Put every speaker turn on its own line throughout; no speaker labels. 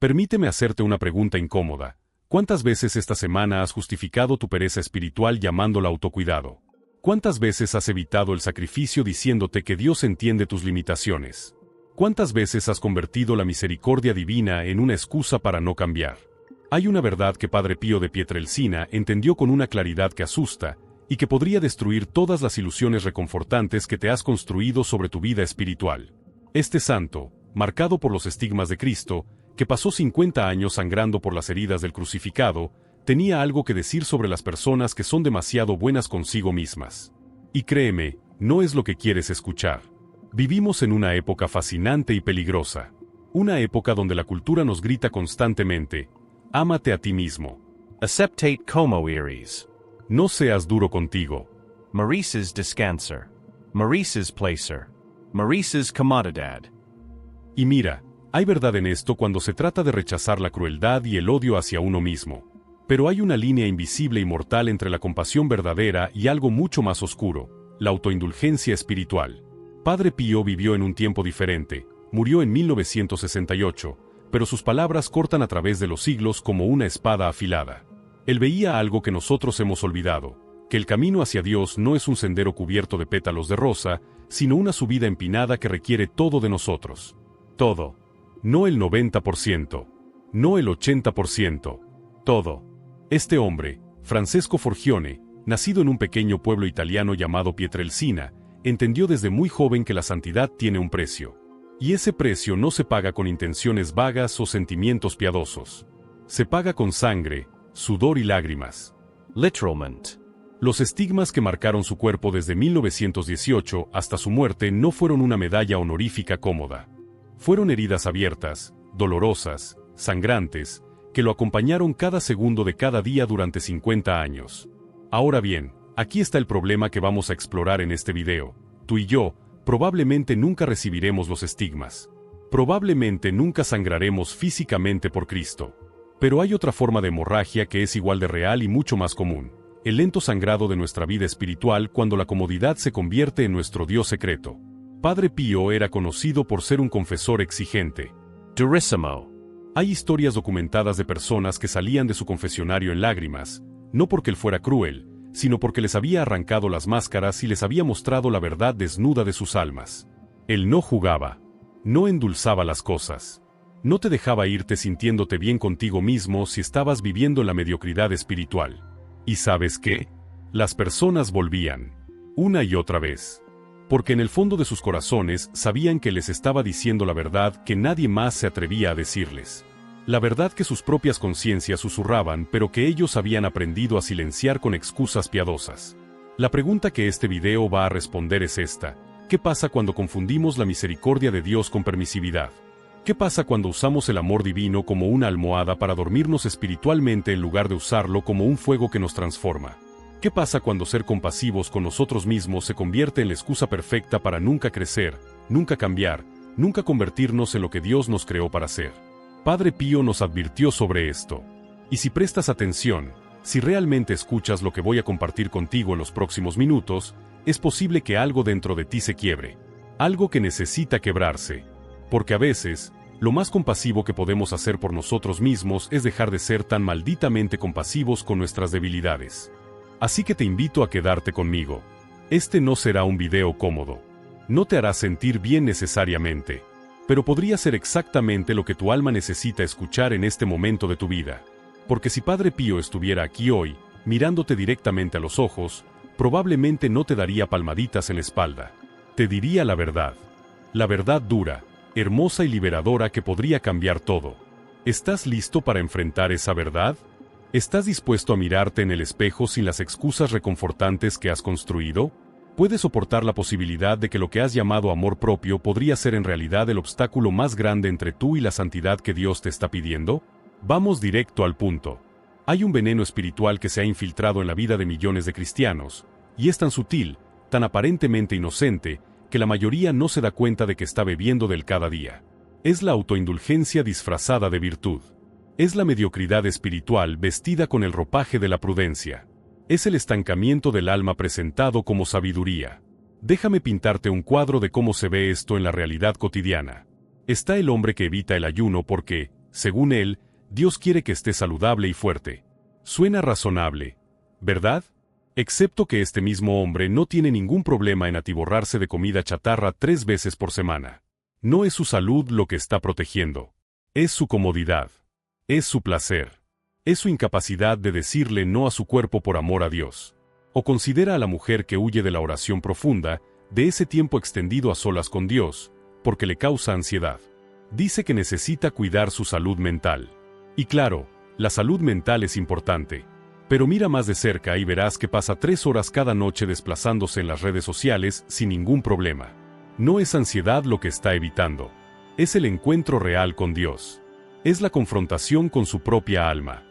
Permíteme hacerte una pregunta incómoda. ¿Cuántas veces esta semana has justificado tu pereza espiritual llamándola autocuidado? ¿Cuántas veces has evitado el sacrificio diciéndote que Dios entiende tus limitaciones? ¿Cuántas veces has convertido la misericordia divina en una excusa para no cambiar? Hay una verdad que Padre Pío de Pietrelcina entendió con una claridad que asusta y que podría destruir todas las ilusiones reconfortantes que te has construido sobre tu vida espiritual. Este santo, marcado por los estigmas de Cristo, que pasó 50 años sangrando por las heridas del crucificado, tenía algo que decir sobre las personas que son demasiado buenas consigo mismas. Y créeme, no es lo que quieres escuchar. Vivimos en una época fascinante y peligrosa. Una época donde la cultura nos grita constantemente: ámate a ti mismo.
Acceptate como eres.
No seas duro contigo.
Mereces descansar. Mereces placer. Mereces comodidad.
Y mira, hay verdad en esto cuando se trata de rechazar la crueldad y el odio hacia uno mismo. Pero hay una línea invisible y mortal entre la compasión verdadera y algo mucho más oscuro: la autoindulgencia espiritual. Padre Pío vivió en un tiempo diferente, murió en 1968, pero sus palabras cortan a través de los siglos como una espada afilada. Él veía algo que nosotros hemos olvidado: que el camino hacia Dios no es un sendero cubierto de pétalos de rosa, sino una subida empinada que requiere todo de nosotros. Todo. No el 90%. No el 80%. Todo. Este hombre, Francesco Forgione, nacido en un pequeño pueblo italiano llamado Pietrelcina, entendió desde muy joven que la santidad tiene un precio. Y ese precio no se paga con intenciones vagas o sentimientos piadosos. Se paga con sangre, sudor y lágrimas.
Literalmente.
Los estigmas que marcaron su cuerpo desde 1918 hasta su muerte no fueron una medalla honorífica cómoda. Fueron heridas abiertas, dolorosas, sangrantes, que lo acompañaron cada segundo de cada día durante 50 años. Ahora bien, aquí está el problema que vamos a explorar en este video. Tú y yo, probablemente nunca recibiremos los estigmas. Probablemente nunca sangraremos físicamente por Cristo. Pero hay otra forma de hemorragia que es igual de real y mucho más común: el lento sangrado de nuestra vida espiritual cuando la comodidad se convierte en nuestro Dios secreto. Padre Pío era conocido por ser un confesor exigente.
Durísimo.
Hay historias documentadas de personas que salían de su confesionario en lágrimas, no porque él fuera cruel, sino porque les había arrancado las máscaras y les había mostrado la verdad desnuda de sus almas. Él no jugaba, no endulzaba las cosas, no te dejaba irte sintiéndote bien contigo mismo si estabas viviendo en la mediocridad espiritual. ¿Y sabes qué? Las personas volvían, una y otra vez. Porque en el fondo de sus corazones sabían que les estaba diciendo la verdad que nadie más se atrevía a decirles. La verdad que sus propias conciencias susurraban, pero que ellos habían aprendido a silenciar con excusas piadosas. La pregunta que este video va a responder es esta: ¿qué pasa cuando confundimos la misericordia de Dios con permisividad? ¿Qué pasa cuando usamos el amor divino como una almohada para dormirnos espiritualmente en lugar de usarlo como un fuego que nos transforma? ¿Qué pasa cuando ser compasivos con nosotros mismos se convierte en la excusa perfecta para nunca crecer, nunca cambiar, nunca convertirnos en lo que Dios nos creó para ser? Padre Pío nos advirtió sobre esto. Y si prestas atención, si realmente escuchas lo que voy a compartir contigo en los próximos minutos, es posible que algo dentro de ti se quiebre. Algo que necesita quebrarse. Porque a veces, lo más compasivo que podemos hacer por nosotros mismos es dejar de ser tan malditamente compasivos con nuestras debilidades. Así que te invito a quedarte conmigo. Este no será un video cómodo. No te hará sentir bien necesariamente. Pero podría ser exactamente lo que tu alma necesita escuchar en este momento de tu vida. Porque si Padre Pío estuviera aquí hoy, mirándote directamente a los ojos, probablemente no te daría palmaditas en la espalda. Te diría la verdad. La verdad dura, hermosa y liberadora que podría cambiar todo. ¿Estás listo para enfrentar esa verdad? ¿Estás dispuesto a mirarte en el espejo sin las excusas reconfortantes que has construido? ¿Puedes soportar la posibilidad de que lo que has llamado amor propio podría ser en realidad el obstáculo más grande entre tú y la santidad que Dios te está pidiendo? Vamos directo al punto. Hay un veneno espiritual que se ha infiltrado en la vida de millones de cristianos, y es tan sutil, tan aparentemente inocente, que la mayoría no se da cuenta de que está bebiendo del cada día. Es la autoindulgencia disfrazada de virtud. Es la mediocridad espiritual vestida con el ropaje de la prudencia. Es el estancamiento del alma presentado como sabiduría. Déjame pintarte un cuadro de cómo se ve esto en la realidad cotidiana. Está el hombre que evita el ayuno porque, Según él, Dios quiere que estés saludable y fuerte. Suena razonable, ¿verdad? Excepto que este mismo hombre no tiene ningún problema en atiborrarse de comida chatarra 3 veces por semana. No es su salud lo que está protegiendo. Es su comodidad. Es su placer. Es su incapacidad de decirle no a su cuerpo por amor a Dios. O considera a la mujer que huye de la oración profunda, de ese tiempo extendido a solas con Dios, porque le causa ansiedad. Dice que necesita cuidar su salud mental. Y claro, la salud mental es importante. Pero mira más de cerca y verás que pasa 3 horas cada noche desplazándose en las redes sociales sin ningún problema. No es ansiedad lo que está evitando. Es el encuentro real con Dios. Es la confrontación con su propia alma.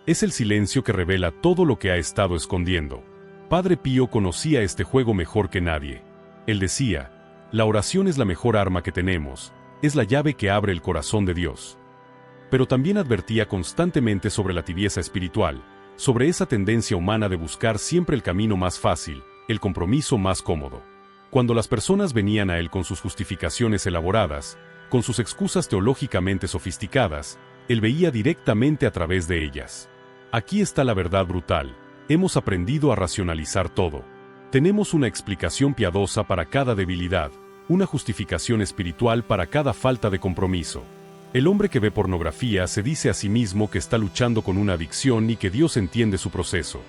Es el silencio que revela todo lo que ha estado escondiendo. Padre Pío conocía este juego mejor que nadie. Él decía, la oración es la mejor arma que tenemos, es la llave que abre el corazón de Dios. Pero también advertía constantemente sobre la tibieza espiritual, sobre esa tendencia humana de buscar siempre el camino más fácil, el compromiso más cómodo. Cuando las personas venían a él con sus justificaciones elaboradas, con sus excusas teológicamente sofisticadas, él veía directamente a través de ellas. Aquí está la verdad brutal. Hemos aprendido a racionalizar todo. Tenemos una explicación piadosa para cada debilidad, una justificación espiritual para cada falta de compromiso. El hombre que ve pornografía se dice a sí mismo que está luchando con una adicción y que Dios entiende su proceso.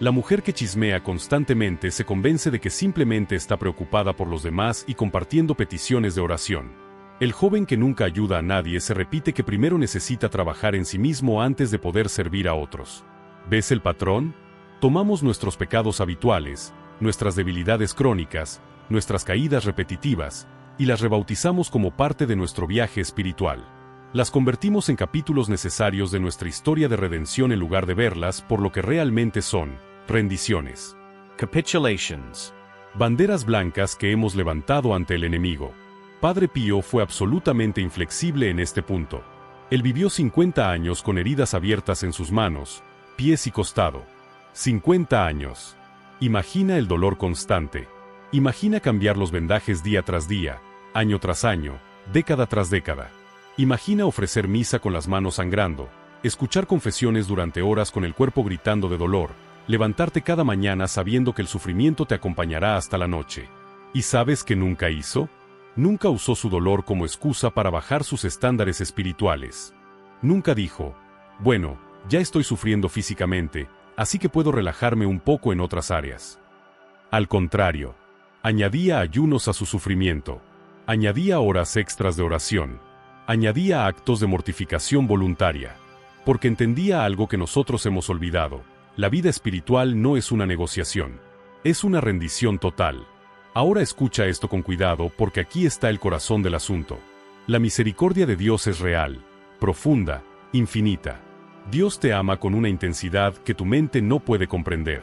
La mujer que chismea constantemente se convence de que simplemente está preocupada por los demás y compartiendo peticiones de oración. El joven que nunca ayuda a nadie se repite que primero necesita trabajar en sí mismo antes de poder servir a otros. ¿Ves el patrón? Tomamos nuestros pecados habituales, nuestras debilidades crónicas, nuestras caídas repetitivas, y las rebautizamos como parte de nuestro viaje espiritual. Las convertimos en capítulos necesarios de nuestra historia de redención en lugar de verlas por lo que realmente son, rendiciones.
Capitulations.
Banderas blancas que hemos levantado ante el enemigo. Padre Pío fue absolutamente inflexible en este punto. Él vivió 50 años con heridas abiertas en sus manos, pies y costado. 50 años. Imagina el dolor constante. Imagina cambiar los vendajes día tras día, año tras año, década tras década. Imagina ofrecer misa con las manos sangrando, escuchar confesiones durante horas con el cuerpo gritando de dolor, levantarte cada mañana sabiendo que el sufrimiento te acompañará hasta la noche. ¿Y sabes qué nunca hizo? Nunca usó su dolor como excusa para bajar sus estándares espirituales. Nunca dijo, bueno, ya estoy sufriendo físicamente, así que puedo relajarme un poco en otras áreas. Al contrario, añadía ayunos a su sufrimiento, añadía horas extras de oración, añadía actos de mortificación voluntaria, porque entendía algo que nosotros hemos olvidado: la vida espiritual no es una negociación, es una rendición total. Ahora escucha esto con cuidado porque aquí está el corazón del asunto. La misericordia de Dios es real, profunda, infinita. Dios te ama con una intensidad que tu mente no puede comprender.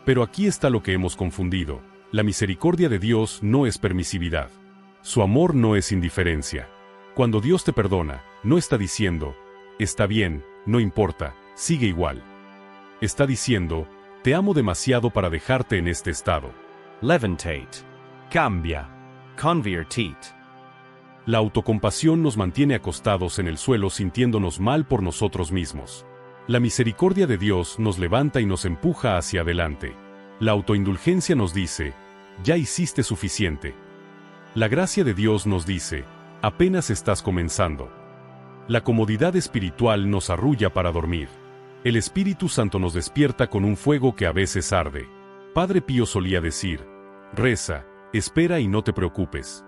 Pero aquí está lo que hemos confundido: la misericordia de Dios no es permisividad. Su amor no es indiferencia. Cuando Dios te perdona, no está diciendo, está bien, no importa, sigue igual. Está diciendo, te amo demasiado para dejarte en este estado.
Levitate. Cambia. Convertit.
La autocompasión nos mantiene acostados en el suelo sintiéndonos mal por nosotros mismos. La misericordia de Dios nos levanta y nos empuja hacia adelante. La autoindulgencia nos dice, ya hiciste suficiente. La gracia de Dios nos dice, apenas estás comenzando. La comodidad espiritual nos arrulla para dormir. El Espíritu Santo nos despierta con un fuego que a veces arde. Padre Pío solía decir, reza, espera y no te preocupes.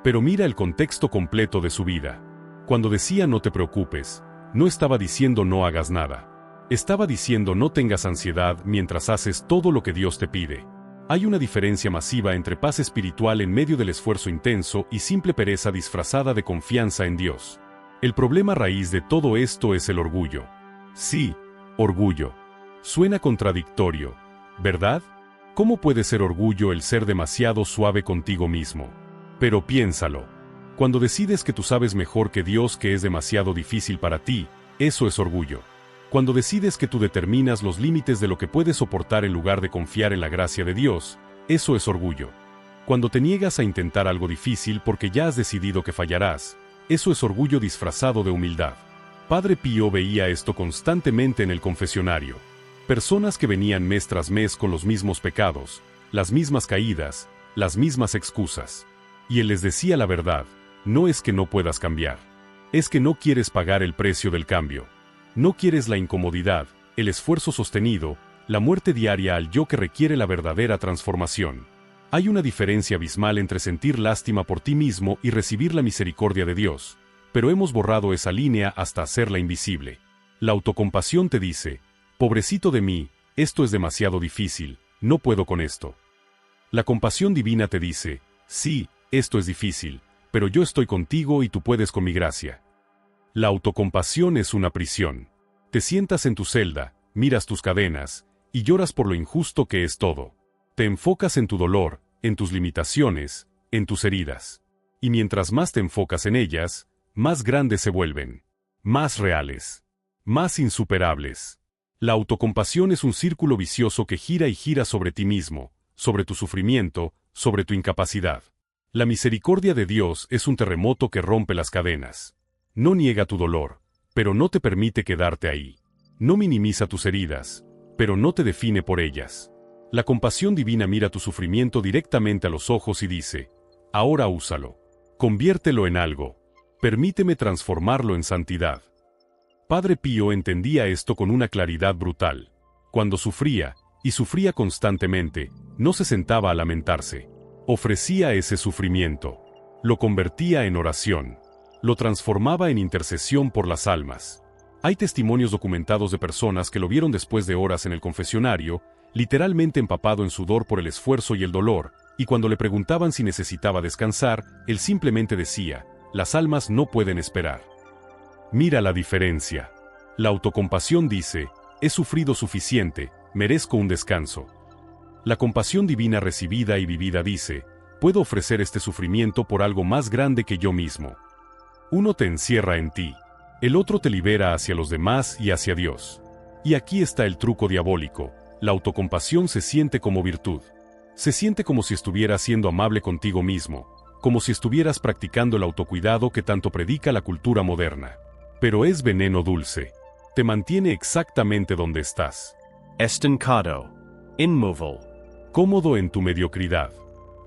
Pero mira el contexto completo de su vida. Cuando decía no te preocupes, no estaba diciendo no hagas nada. Estaba diciendo no tengas ansiedad mientras haces todo lo que Dios te pide. Hay una diferencia masiva entre paz espiritual en medio del esfuerzo intenso y simple pereza disfrazada de confianza en Dios. El problema raíz de todo esto es el orgullo. Sí, orgullo. Suena contradictorio, ¿verdad? ¿Cómo puede ser orgullo el ser demasiado suave contigo mismo? Pero piénsalo. Cuando decides que tú sabes mejor que Dios que es demasiado difícil para ti, eso es orgullo. Cuando decides que tú determinas los límites de lo que puedes soportar en lugar de confiar en la gracia de Dios, eso es orgullo. Cuando te niegas a intentar algo difícil porque ya has decidido que fallarás, eso es orgullo disfrazado de humildad. Padre Pío veía esto constantemente en el confesionario. Personas que venían mes tras mes con los mismos pecados, las mismas caídas, las mismas excusas. Y él les decía la verdad: no es que no puedas cambiar. Es que no quieres pagar el precio del cambio. No quieres la incomodidad, el esfuerzo sostenido, la muerte diaria al yo que requiere la verdadera transformación. Hay una diferencia abismal entre sentir lástima por ti mismo y recibir la misericordia de Dios, pero hemos borrado esa línea hasta hacerla invisible. La autocompasión te dice: pobrecito de mí, esto es demasiado difícil, no puedo con esto. La compasión divina te dice: sí, esto es difícil, pero yo estoy contigo y tú puedes con mi gracia. La autocompasión es una prisión. Te sientas en tu celda, miras tus cadenas, y lloras por lo injusto que es todo. Te enfocas en tu dolor, en tus limitaciones, en tus heridas. Y mientras más te enfocas en ellas, más grandes se vuelven, más reales, más insuperables. La autocompasión es un círculo vicioso que gira y gira sobre ti mismo, sobre tu sufrimiento, sobre tu incapacidad. La misericordia de Dios es un terremoto que rompe las cadenas. No niega tu dolor, pero no te permite quedarte ahí. No minimiza tus heridas, pero no te define por ellas. La compasión divina mira tu sufrimiento directamente a los ojos y dice: ahora úsalo. Conviértelo en algo. Permíteme transformarlo en santidad. Padre Pío entendía esto con una claridad brutal. Cuando sufría, y sufría constantemente, no se sentaba a lamentarse. Ofrecía ese sufrimiento. Lo convertía en oración. Lo transformaba en intercesión por las almas. Hay testimonios documentados de personas que lo vieron después de horas en el confesionario, literalmente empapado en sudor por el esfuerzo y el dolor, y cuando le preguntaban si necesitaba descansar, él simplemente decía: las almas no pueden esperar. Mira la diferencia. La autocompasión dice: he sufrido suficiente, merezco un descanso. La compasión divina recibida y vivida dice: puedo ofrecer este sufrimiento por algo más grande que yo mismo. Uno te encierra en ti, el otro te libera hacia los demás y hacia Dios. Y aquí está el truco diabólico: la autocompasión se siente como virtud. Se siente como si estuvieras siendo amable contigo mismo, como si estuvieras practicando el autocuidado que tanto predica la cultura moderna. Pero es veneno dulce. Te mantiene exactamente donde estás.
Estancado. Inmóvil.
Cómodo en tu mediocridad.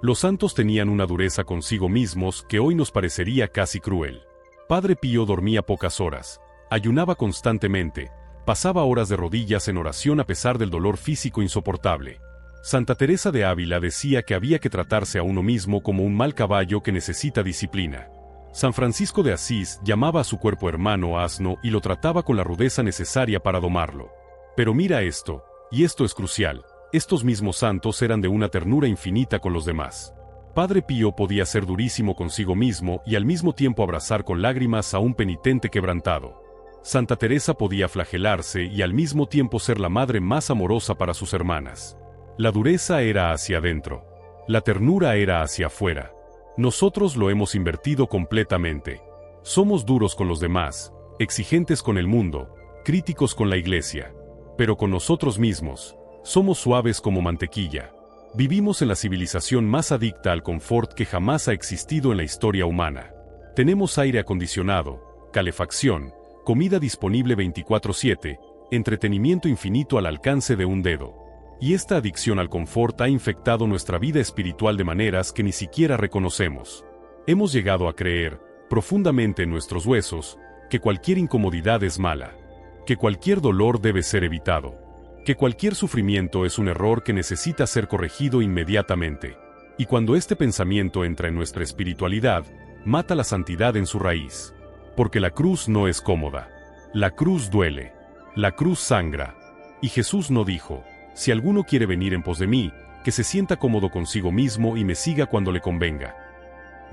Los santos tenían una dureza consigo mismos que hoy nos parecería casi cruel. Padre Pío dormía pocas horas, ayunaba constantemente, pasaba horas de rodillas en oración a pesar del dolor físico insoportable. Santa Teresa de Ávila decía que había que tratarse a uno mismo como un mal caballo que necesita disciplina. San Francisco de Asís llamaba a su cuerpo hermano asno y lo trataba con la rudeza necesaria para domarlo. Pero mira esto, y esto es crucial: estos mismos santos eran de una ternura infinita con los demás. Padre Pío podía ser durísimo consigo mismo y al mismo tiempo abrazar con lágrimas a un penitente quebrantado. Santa Teresa podía flagelarse y al mismo tiempo ser la madre más amorosa para sus hermanas. La dureza era hacia adentro. La ternura era hacia afuera. Nosotros lo hemos invertido completamente. Somos duros con los demás, exigentes con el mundo, críticos con la iglesia. Pero con nosotros mismos, somos suaves como mantequilla. Vivimos en la civilización más adicta al confort que jamás ha existido en la historia humana. Tenemos aire acondicionado, calefacción, comida disponible 24/7, entretenimiento infinito al alcance de un dedo. Y esta adicción al confort ha infectado nuestra vida espiritual de maneras que ni siquiera reconocemos. Hemos llegado a creer, profundamente en nuestros huesos, que cualquier incomodidad es mala, que cualquier dolor debe ser evitado, que cualquier sufrimiento es un error que necesita ser corregido inmediatamente. Y cuando este pensamiento entra en nuestra espiritualidad, mata la santidad en su raíz. Porque la cruz no es cómoda. La cruz duele. La cruz sangra. Y Jesús no dijo: si alguno quiere venir en pos de mí, que se sienta cómodo consigo mismo y me siga cuando le convenga.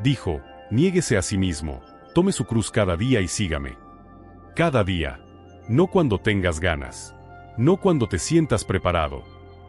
Dijo: niéguese a sí mismo, tome su cruz cada día y sígame. Cada día. No cuando tengas ganas. No cuando te sientas preparado.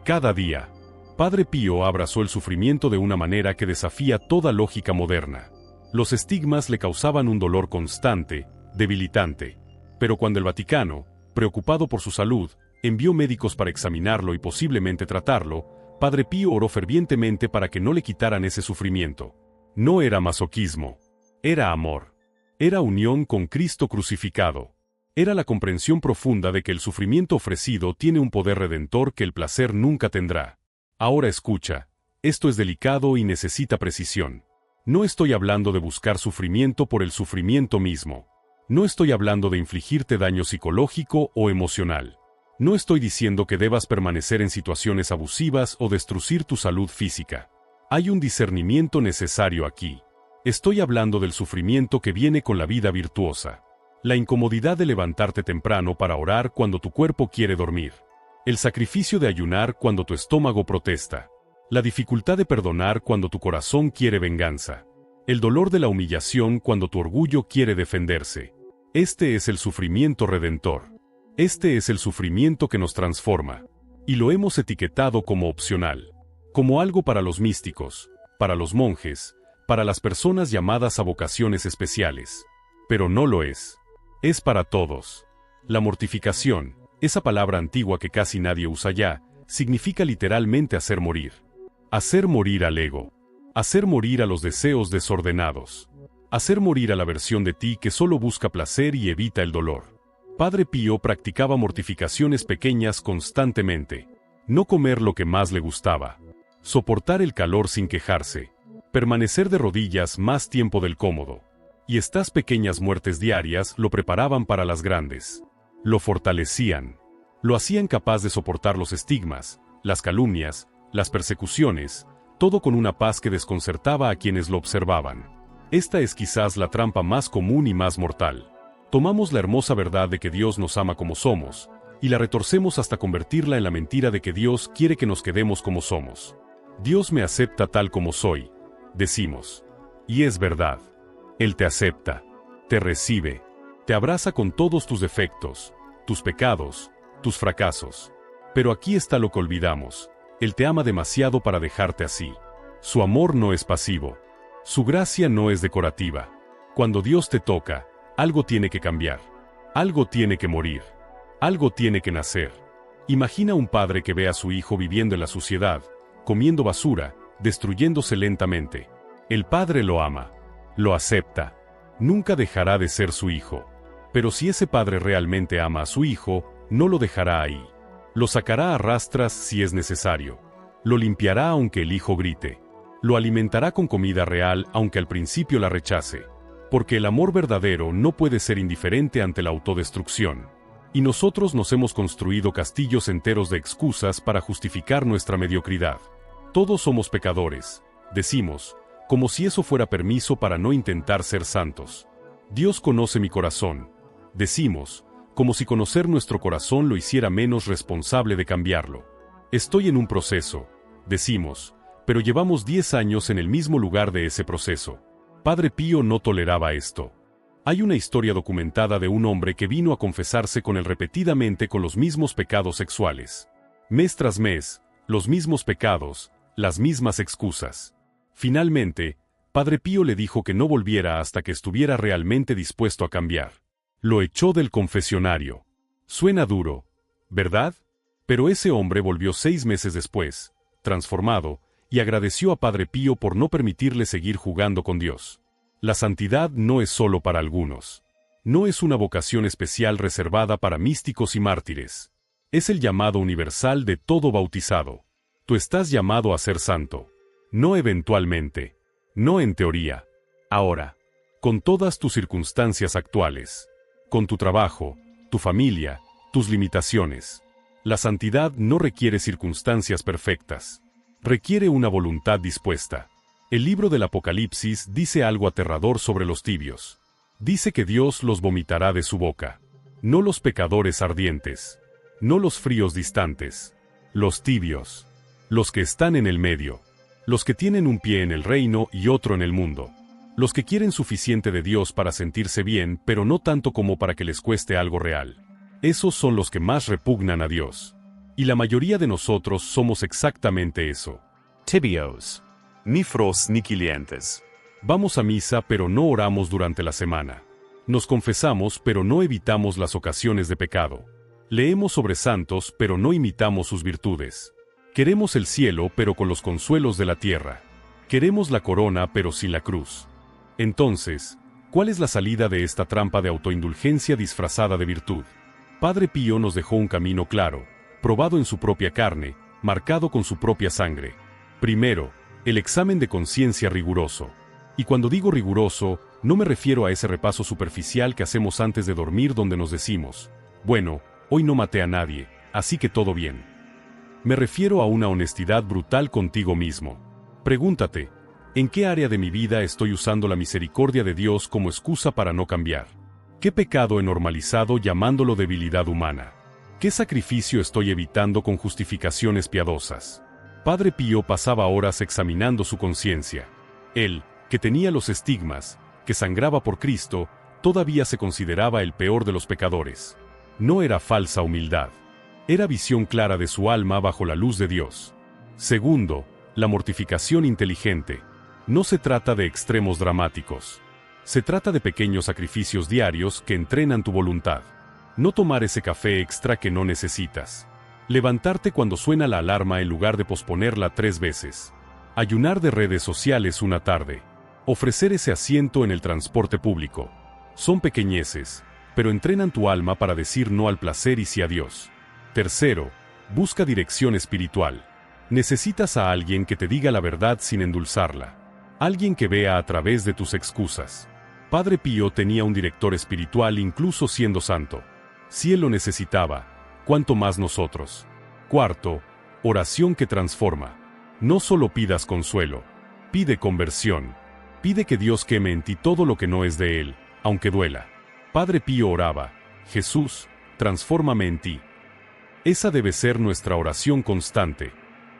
Cada día. Padre Pío abrazó el sufrimiento de una manera que desafía toda lógica moderna. Los estigmas le causaban un dolor constante, debilitante. Pero cuando el Vaticano, preocupado por su salud, envió médicos para examinarlo y posiblemente tratarlo, Padre Pío oró fervientemente para que no le quitaran ese sufrimiento. No era masoquismo. Era amor. Era unión con Cristo crucificado. Era la comprensión profunda de que el sufrimiento ofrecido tiene un poder redentor que el placer nunca tendrá. Ahora escucha, esto es delicado y necesita precisión. No estoy hablando de buscar sufrimiento por el sufrimiento mismo. No estoy hablando de infligirte daño psicológico o emocional. No estoy diciendo que debas permanecer en situaciones abusivas o destruir tu salud física. Hay un discernimiento necesario aquí. Estoy hablando del sufrimiento que viene con la vida virtuosa. La incomodidad de levantarte temprano para orar cuando tu cuerpo quiere dormir. El sacrificio de ayunar cuando tu estómago protesta. La dificultad de perdonar cuando tu corazón quiere venganza. El dolor de la humillación cuando tu orgullo quiere defenderse. Este es el sufrimiento redentor. Este es el sufrimiento que nos transforma. Y lo hemos etiquetado como opcional. Como algo para los místicos, para los monjes, para las personas llamadas a vocaciones especiales. Pero no lo es. Es para todos. La mortificación, esa palabra antigua que casi nadie usa ya, significa literalmente hacer morir. Hacer morir al ego. Hacer morir a los deseos desordenados. Hacer morir a la versión de ti que solo busca placer y evita el dolor. Padre Pío practicaba mortificaciones pequeñas constantemente. No comer lo que más le gustaba. Soportar el calor sin quejarse. Permanecer de rodillas más tiempo del cómodo. Y estas pequeñas muertes diarias lo preparaban para las grandes. Lo fortalecían. Lo hacían capaz de soportar los estigmas, las calumnias, las persecuciones, todo con una paz que desconcertaba a quienes lo observaban. Esta es quizás la trampa más común y más mortal. Tomamos la hermosa verdad de que Dios nos ama como somos, y la retorcemos hasta convertirla en la mentira de que Dios quiere que nos quedemos como somos. Dios me acepta tal como soy, decimos. Y es verdad. Él te acepta, te recibe, te abraza con todos tus defectos, tus pecados, tus fracasos. Pero aquí está lo que olvidamos. Él te ama demasiado para dejarte así. Su amor no es pasivo. Su gracia no es decorativa. Cuando Dios te toca, algo tiene que cambiar. Algo tiene que morir. Algo tiene que nacer. Imagina un padre que ve a su hijo viviendo en la suciedad, comiendo basura, destruyéndose lentamente. El padre lo ama. Lo acepta. Nunca dejará de ser su hijo. Pero si ese padre realmente ama a su hijo, no lo dejará ahí. Lo sacará a rastras si es necesario. Lo limpiará aunque el hijo grite. Lo alimentará con comida real aunque al principio la rechace. Porque el amor verdadero no puede ser indiferente ante la autodestrucción. Y nosotros nos hemos construido castillos enteros de excusas para justificar nuestra mediocridad. Todos somos pecadores, decimos, como si eso fuera permiso para no intentar ser santos. Dios conoce mi corazón, decimos, como si conocer nuestro corazón lo hiciera menos responsable de cambiarlo. Estoy en un proceso, decimos, pero llevamos 10 años en el mismo lugar de ese proceso. Padre Pío no toleraba esto. Hay una historia documentada de un hombre que vino a confesarse con él repetidamente con los mismos pecados sexuales. Mes tras mes, los mismos pecados, las mismas excusas. Finalmente, Padre Pío le dijo que no volviera hasta que estuviera realmente dispuesto a cambiar. Lo echó del confesionario. Suena duro, ¿verdad? Pero ese hombre volvió 6 meses después, transformado, y agradeció a Padre Pío por no permitirle seguir jugando con Dios. La santidad no es solo para algunos. No es una vocación especial reservada para místicos y mártires. Es el llamado universal de todo bautizado. Tú estás llamado a ser santo. No eventualmente. No en teoría. Ahora. Con todas tus circunstancias actuales. Con tu trabajo, tu familia, tus limitaciones. La santidad no requiere circunstancias perfectas. Requiere una voluntad dispuesta. El libro del Apocalipsis dice algo aterrador sobre los tibios. Dice que Dios los vomitará de su boca. No los pecadores ardientes. No los fríos distantes. Los tibios. Los que están en el medio. Los que tienen un pie en el reino y otro en el mundo. Los que quieren suficiente de Dios para sentirse bien, pero no tanto como para que les cueste algo real. Esos son los que más repugnan a Dios. Y la mayoría de nosotros somos exactamente eso.
Tibios.
Ni fros ni clientes. Vamos a misa pero no oramos durante la semana. Nos confesamos pero no evitamos las ocasiones de pecado. Leemos sobre santos pero no imitamos sus virtudes. Queremos el cielo pero con los consuelos de la tierra. Queremos la corona pero sin la cruz. Entonces, ¿Cuál es la salida de esta trampa de autoindulgencia disfrazada de virtud? Padre Pío nos dejó un camino claro, probado en su propia carne, marcado con su propia sangre. Primero, el examen de conciencia riguroso. Y cuando digo riguroso, no me refiero a ese repaso superficial que hacemos antes de dormir donde nos decimos, bueno, hoy no maté a nadie, así que todo bien. Me refiero a una honestidad brutal contigo mismo. Pregúntate, ¿en qué área de mi vida estoy usando la misericordia de Dios como excusa para no cambiar? ¿Qué pecado he normalizado llamándolo debilidad humana? ¿Qué sacrificio estoy evitando con justificaciones piadosas? Padre Pío pasaba horas examinando su conciencia. Él, que tenía los estigmas, que sangraba por Cristo, todavía se consideraba el peor de los pecadores. No era falsa humildad. Era visión clara de su alma bajo la luz de Dios. Segundo, la mortificación inteligente. No se trata de extremos dramáticos. Se trata de pequeños sacrificios diarios que entrenan tu voluntad. No tomar ese café extra que no necesitas. Levantarte cuando suena la alarma en lugar de posponerla 3 veces. Ayunar de redes sociales una tarde. Ofrecer ese asiento en el transporte público. Son pequeñeces, pero entrenan tu alma para decir no al placer y sí a Dios. Tercero, busca dirección espiritual. Necesitas a alguien que te diga la verdad sin endulzarla. Alguien que vea a través de tus excusas. Padre Pío tenía un director espiritual incluso siendo santo. Si él lo necesitaba, ¿cuánto más nosotros? Cuarto, oración que transforma. No solo pidas consuelo, pide conversión. Pide que Dios queme en ti todo lo que no es de Él, aunque duela. Padre Pío oraba, Jesús, transfórmame en ti. Esa debe ser nuestra oración constante.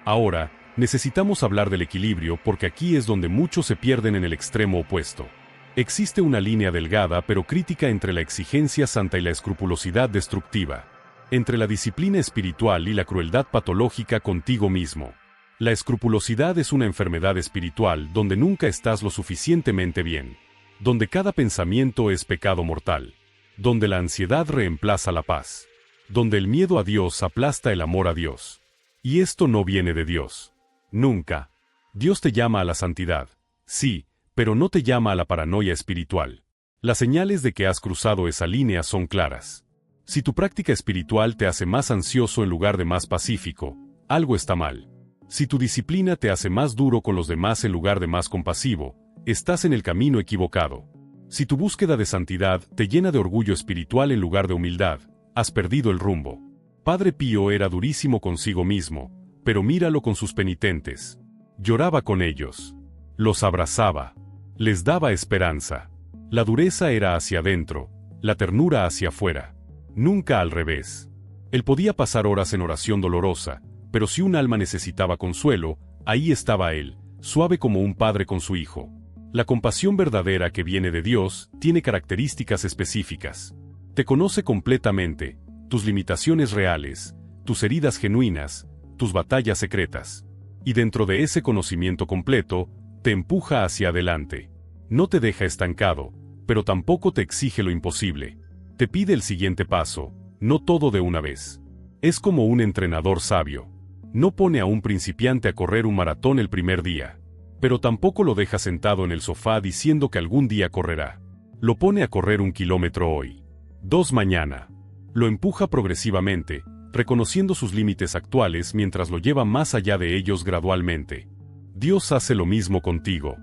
Ahora, necesitamos hablar del equilibrio porque aquí es donde muchos se pierden en el extremo opuesto. Existe una línea delgada pero crítica entre la exigencia santa y la escrupulosidad destructiva. Entre la disciplina espiritual y la crueldad patológica contigo mismo. La escrupulosidad es una enfermedad espiritual donde nunca estás lo suficientemente bien. Donde cada pensamiento es pecado mortal. Donde la ansiedad reemplaza la paz. Donde el miedo a Dios aplasta el amor a Dios. Y esto no viene de Dios. Nunca. Dios te llama a la santidad, sí, pero no te llama a la paranoia espiritual. Las señales de que has cruzado esa línea son claras. Si tu práctica espiritual te hace más ansioso en lugar de más pacífico, algo está mal. Si tu disciplina te hace más duro con los demás en lugar de más compasivo, estás en el camino equivocado. Si tu búsqueda de santidad te llena de orgullo espiritual en lugar de humildad, has perdido el rumbo. Padre Pío era durísimo consigo mismo, pero míralo con sus penitentes. Lloraba con ellos. Los abrazaba. Les daba esperanza. La dureza era hacia adentro, la ternura hacia afuera. Nunca al revés. Él podía pasar horas en oración dolorosa, pero si un alma necesitaba consuelo, ahí estaba él, suave como un padre con su hijo. La compasión verdadera que viene de Dios tiene características específicas. Te conoce completamente, tus limitaciones reales, tus heridas genuinas, tus batallas secretas. Y dentro de ese conocimiento completo, te empuja hacia adelante. No te deja estancado, pero tampoco te exige lo imposible. Te pide el siguiente paso, no todo de una vez. Es como un entrenador sabio. No pone a un principiante a correr un maratón el primer día, pero tampoco lo deja sentado en el sofá diciendo que algún día correrá. Lo pone a correr 1 kilómetro hoy, 2 mañana. Lo empuja progresivamente, reconociendo sus límites actuales mientras lo lleva más allá de ellos gradualmente. Dios hace lo mismo contigo.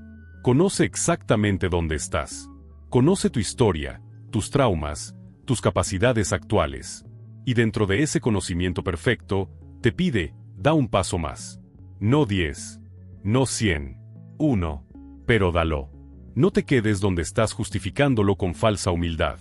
Conoce exactamente dónde estás. Conoce tu historia, tus traumas, tus capacidades actuales. Y dentro de ese conocimiento perfecto, te pide, da un paso más. No 10. No 100. 1. Pero dalo. No te quedes donde estás justificándolo con falsa humildad.